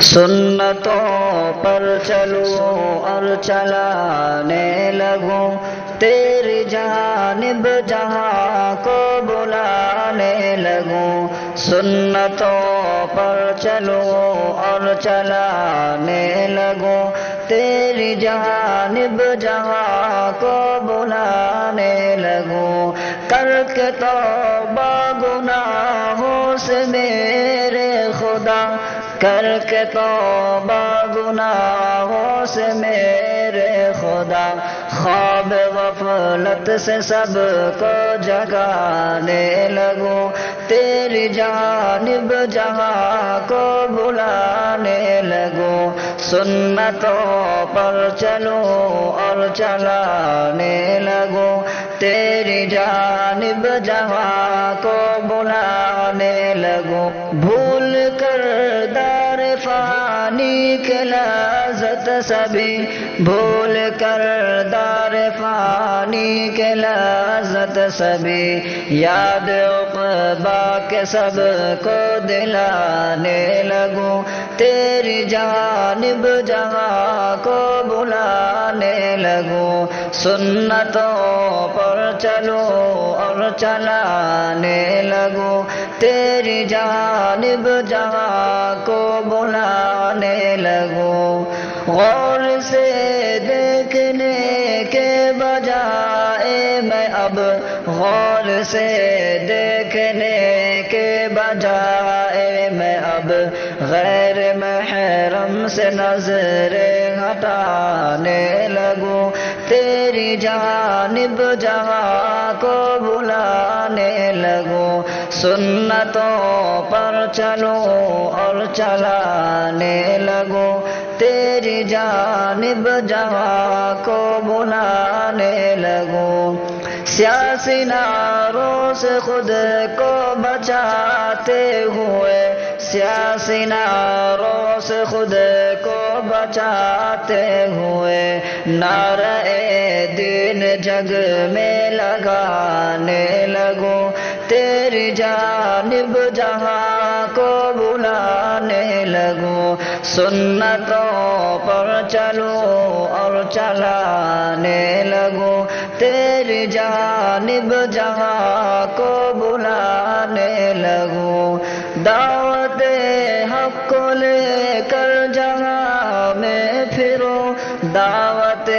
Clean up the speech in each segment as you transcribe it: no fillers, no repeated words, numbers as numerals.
سنتوں پر چلوں اور چلانے لگوں، تیری جانب جہاں کو بلانے لگوں۔ سنتوں پر چلوں اور چلانے لگوں، تیری جانب جہاں کو بلانے لگوں۔ کر کے توبہ گناہوں سے میرے خدا، کر کے توبہ گناہوں سے میرے خدا، خواب غفلت سے سب کو جگانے لگوں، تیری جانب جہاں کو بلانے لگوں۔ سنتوں پر چلوں اور چلانے لگوں، تیری جانب جہاں کو بلانے لگوں۔ بھول کر دار فانی کے لذت سبھی، بھول کر دار فانی کے لذت سبھی، یاد عقبیٰ کے سب کو دلانے لگوں، تیری جانب جہاں کو بلانے لگوں۔ سنتوں پر چلوں اور چلانے لگوں، تیری جانب جہاں کو بلانے لگوں۔ غور سے دیکھنے کے بجائے میں اب، غور سے دیکھنے کے بجائے میں اب، غیر محرم سے نظریں ہٹانے لگوں، تیری جانب جہاں کو بلانے لگوں۔ سنتوں پر چلوں اور چلانے لگوں، تیری جانب جہاں کو بلانے لگوں۔ سیاسی نعروں سے خود کو بچاتے ہوئے، سیاسی نعروں سے خود کو بچاتے ہوئے، نعرہ دین جگ میں لگانے لگوں، تیری جانب جہاں کو بلانے لگوں۔ سنتوں پر چلوں اور چلانے لگوں، تیری جانب جہاں کو بلانے لگوں۔ دعوت حق کو لے کر جہاں میں پھروں، دعوت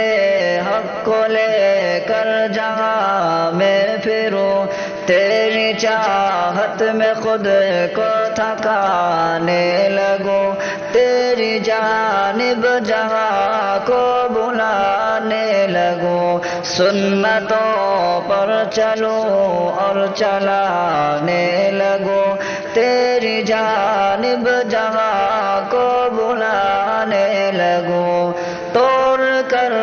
حق کو لے کر جہاں میں پھروں، تیری چاہت میں خود کو تھکانے لگوں، تیری جانب جہاں کو بلانے لگوں۔ سنتوں پر چلوں اور چلانے لگوں، تیری جانب جہاں کو بلانے لگوں۔ توڑ کر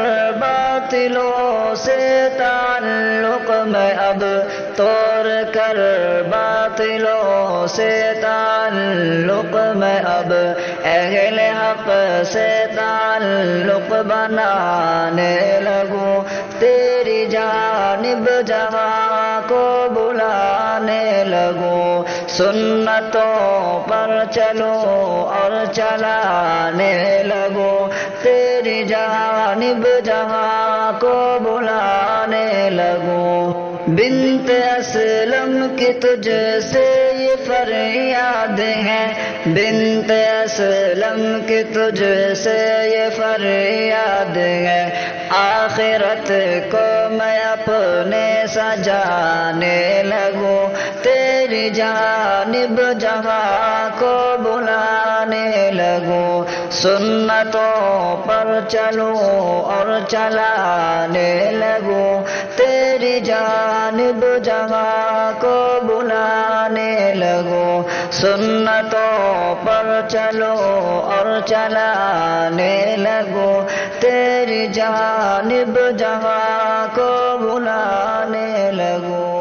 باطلوں سے تعلق میں اب، توڑ کر باطلوں سے تعلق میں اب، اہل حق سے تعلق بنانے لگوں، تیری جانب جہاں کو بلانے لگوں۔ سنتوں پر چلوں اور چلانے لگوں، تیری جانب جہاں کو بلانے لگوں۔ بنت اسلم کی تجھ سے یہ فریاد ہے، بنت اسلم کی تجھ سے یہ فریاد ہے، آخرت کو میں اپنے سجانے لگوں، تیری جانب جہاں کو بلانے لگوں۔ سنتوں پر چلوں اور چلانے لگوں، تیری جانب جہاں کو بلانے لگوں۔ سنتوں پر چلوں اور چلانے لگوں، تیری جانب جہاں کو بلانے لگوں۔